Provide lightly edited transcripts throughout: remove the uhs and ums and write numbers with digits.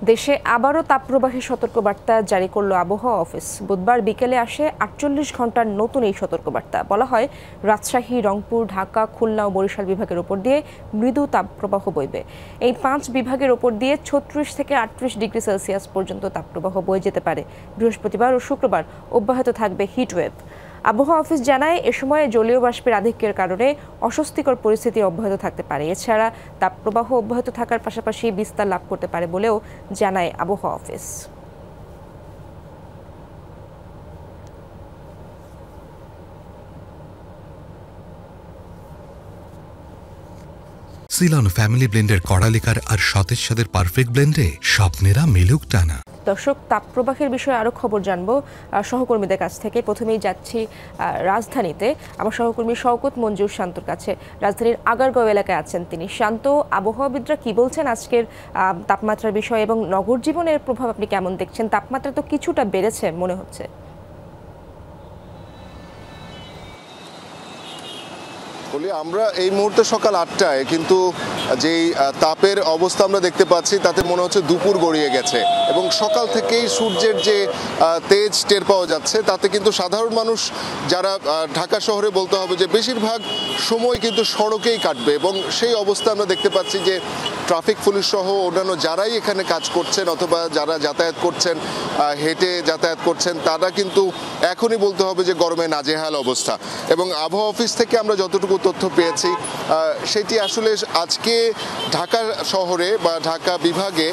দেশে আবারও তাপপ্রবাহের সতর্কবার্তা জারি করল আবহাওয়া অফিস। বুধবার বিকেলে আসে ৪৮ ঘন্টার নতুন এই সতর্কবার্তা। বলা হয়, রাজশাহী, রংপুর, ঢাকা, খুলনা ও বরিশাল বিভাগের উপর দিয়ে মৃদু তাপপ্রবাহ বইবে। এই ৫ বিভাগের উপর দিয়ে ৩৬ থেকে ৩৮ ডিগ্রি সেলসিয়াস পর্যন্ত তাপপ্রবাহ বয়ে যেতে পারে। বৃহস্পতিবার ও শুক্রবার অব্যাহত থাকবে হিটওয়েভ। আবহাওয়া অফিস জানায়, এ সময় জলীয় বাষ্পের আধিক্যের কারণে অস্বস্তিকর পরিস্থিতি অব্যাহত থাকতে পারে। এছাড়া তাপপ্রবাহ অব্যাহত থাকার পাশাপাশি বিস্তার লাভ করতে পারে বলেও জানায় আবহাওয়া অফিস। সিলন ফ্যামিলি ব্লেন্ডের কড়ালিকার আর সতেজ স্বাদের পারফেক্ট ব্লেন্ডে স্বপ্নেরা মেলুক টানা। দর্শক, তাপপ্রবাহের বিষয়ে আরো খবর জানবো সহকর্মীদের কাছ থেকে। প্রথমেই যাচ্ছি রাজধানীতে আমার সহকর্মী শওকত মঞ্জুর শান্তর কাছে। রাজধানীর আগারগাঁও এলাকায় আছেন তিনি। শান্ত, আবহাওয়াবিদরা কি বলছেন আজকের তাপমাত্রার বিষয়ে এবং নগর জীবনের প্রভাব আপনি কেমন দেখছেন? তাপমাত্রা তো কিছুটা বেড়েছে মনে হচ্ছে। আমরা এই মুহূর্তে সকাল ৮টায়, কিন্তু যেই তাপের অবস্থা আমরা দেখতে পাচ্ছি তাতে মনে হচ্ছে দুপুর গড়িয়ে গেছে এবং সকাল থেকেই সূর্যের যে তেজ টের পাওয়া যাচ্ছে তাতে কিন্তু সাধারণ মানুষ যারা ঢাকা শহরে বলতে হবে যে বেশিরভাগ সময় কিন্তু সড়কেই কাটবে এবং সেই অবস্থা আমরা দেখতে পাচ্ছি যে ট্রাফিক পুলিশ সহ অন্যান্য যারাই এখানে কাজ করছেন অথবা যারা যাতায়াত করছেন, হেঁটে যাতায়াত করছেন, তারা কিন্তু এখনই বলতে হবে যে গরমে নাজেহাল অবস্থা। এবং আবহাওয়া অফিস থেকে আমরা যতটুকু তথ্য পেয়েছি সেটি আসলে আজকে ঢাকা শহরে বা ঢাকা বিভাগে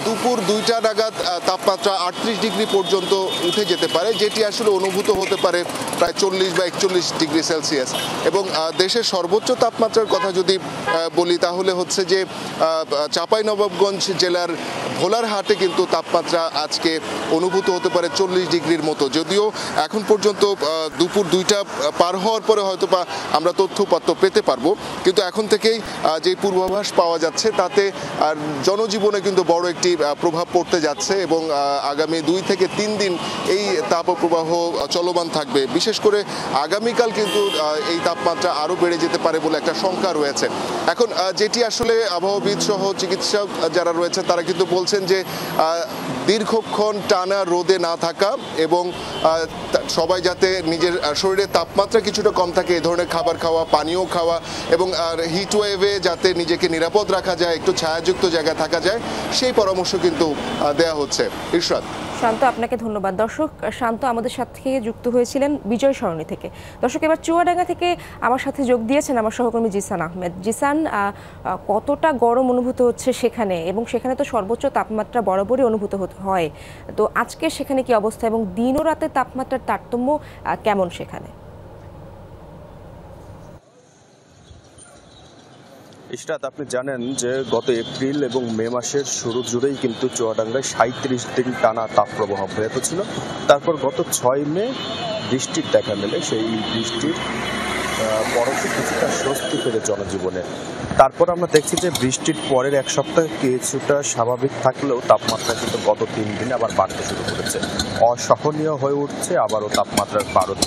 দুপুর ২টা নাগাদ তাপমাত্রা ৩৮ ডিগ্রি পর্যন্ত উঠে যেতে পারে, যেটি আসলে অনুভূত হতে পারে প্রায় ৪০ বা ৪১ ডিগ্রি সেলসিয়াস। এবং দেশের সর্বোচ্চ তাপমাত্রার কথা যদি বলি তাহলে হচ্ছে যে চাঁপাইনবাবগঞ্জ জেলার ভোলারহাটে কিন্তু তাপমাত্রা আজকে অনুভূত হতে পারে ৪০ ডিগ্রির মতো। যদিও এখন পর্যন্ত দুপুর ২টা পার হওয়ার পরে হয়তো বা আমরা তথ্যপত্র পেতে পারবো, কিন্তু এখন থেকেই যে পূর্বাভাস পাওয়া যাচ্ছে তাতে জনজীবনে কিন্তু বড় একটি প্রভাব পড়তে যাচ্ছে এবং আগামী ২ থেকে ৩ দিন এই তাপপ্রবাহ চলমান থাকবে। বিশেষ করে আগামীকাল কিন্তু এই তাপমাত্রা আরও বেড়ে যেতে পারে বলে একটা শঙ্কা রয়েছে। এখন যেটি আসলে আবহাওয়াবিদ সহ চিকিৎসক যারা রয়েছে তারা কিন্তু বলছেন যে দীর্ঘক্ষণ টানা রোদে না থাকা এবং সবাই যাতে নিজের শরীরের তাপমাত্রা কিছুটা কম থাকে এ ধরনের খাবার খাওয়া, পানীয় খাওয়া এবং হিটওয়েভে যাতে নিজেকে নিরাপদ রাখা যায়, একটু ছায়াযুক্ত জায়গায় থাকা যায়, সেই পরামর্শ কিন্তু দেয়া হচ্ছে। ইশরাত। শান্ত, আপনাকে ধন্যবাদ। দর্শক, শান্ত আমাদের সাথে যুক্ত হয়েছিলেন বিজয় সরণি থেকে। দর্শক, এবার চুয়াডাঙ্গা থেকে আমার সাথে যোগ দিয়েছেন আমার সহকর্মী জিসান আহমেদ। জিসান, কতটা গরম অনুভূত হচ্ছে সেখানে, এবং সেখানে তো সর্বোচ্চ তাপমাত্রা বরাবরই অনুভূত হয়, তো আজকে সেখানে কি অবস্থা এবং দিন ও রাতের তাপমাত্রার তারতম্য কেমন সেখানে? ইশরাত, আপনি জানেন যে গত এপ্রিল এবং মে মাসের শুরু জুড়েই কিন্তু চুয়াডাঙ্গায় ৩৭ দিন টানা তাপপ্রবাহ অব্যাহত ছিল। তারপর গত ৬ মে বৃষ্টির দেখা মেলে। সেই বৃষ্টির পরবর্তী কিছুটা স্বস্তি ফেরে জনজীবনে। তারপর আমরা দেখছি যে বৃষ্টির পরের এক সপ্তাহ কিছুটা স্বাভাবিক থাকলেও তাপমাত্রা কিন্তু গত ৩ দিনে আবার বাড়তে শুরু করেছে। অসহনীয় হয়ে উঠছে আবারও তাপমাত্রার পারদ।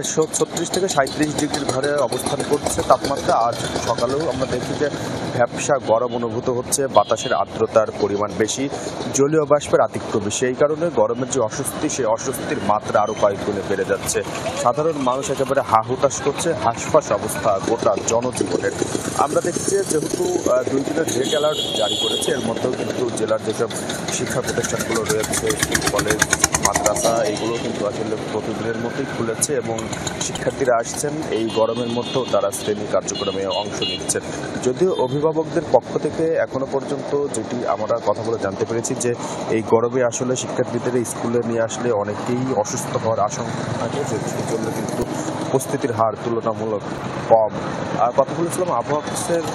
৩৬ থেকে ৩৭ ডিগ্রির ঘরে অবস্থান করছে তাপমাত্রা। আজ সকালেও আমরা দেখি যে ভ্যাপসা গরম অনুভূত হচ্ছে, বাতাসের আর্দ্রতার পরিমাণ বেশি, জলীয় বাষ্পের আধিক্য বেশি। এই কারণে গরমের যে অস্বস্তি, সেই অস্বস্তির মাত্রা আরও কয়েক গুণে বেড়ে যাচ্ছে। সাধারণ মানুষ একেবারে হাহুতাশ করছে, হাঁসফাঁস অবস্থা গোটা জনজীবনের। আমরা দেখছি যে যেহেতু 2 দিনের রেড অ্যালার্ট জারি করেছে, এর মধ্যেও কিন্তু জেলার যেসব শিক্ষা প্রতিষ্ঠানগুলো রয়েছে, কলেজ, মাদ্রাসা, এগুলো কিন্তু আসলে প্রতিদিনের মতোই খুলেছে এবং শিক্ষার্থীরা আসছেন। এই গরমের মধ্যেও তারা শ্রেণী কার্যক্রমে অংশ নিচ্ছেন। যদিও অভিভাবকদের পক্ষ থেকে এখনো পর্যন্ত যেটি আমরা কথা বলে জানতে পেরেছি যে এই গরমে আসলে শিক্ষার্থীদের স্কুলে নিয়ে আসলে অনেকেই অসুস্থ হওয়ার আশঙ্কা থাকে, সেই জন্য কিন্তু উপস্থিতির হার তুলনামূলক কম। আর কথা বলেছিলাম আবহাওয়া অফিসের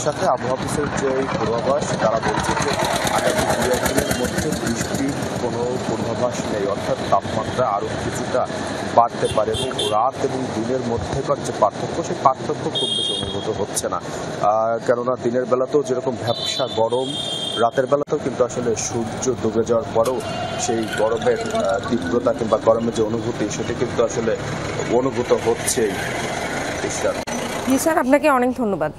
সাথে। আবহাওয়া অফিসের যে পূর্বাভাস, তারা বলছে যে আগামী 2-1 দিনের মধ্যে বৃষ্টির কোনো পূর্বাভাস নেই, অর্থাৎ তাপমাত্রা আরও কিছুটা বাড়তে পারে এবং রাত এবং দিনের মধ্যেকার যে পার্থক্য, সেই পার্থক্য খুব বেশি অনুভূত হচ্ছে না। কেননা দিনের বেলাতেও যেরকম ভ্যাপসা গরম, রাতের বেলাতেও কিন্তু আসলে সূর্য ডুবে যাওয়ার পরেও সেই গরমের তীব্রতা কিংবা গরমের যে অনুভূতি, সেটা কিন্তু আসলে অনুভূত হচ্ছেই। জি স্যার, আপনাকে অনেক ধন্যবাদ।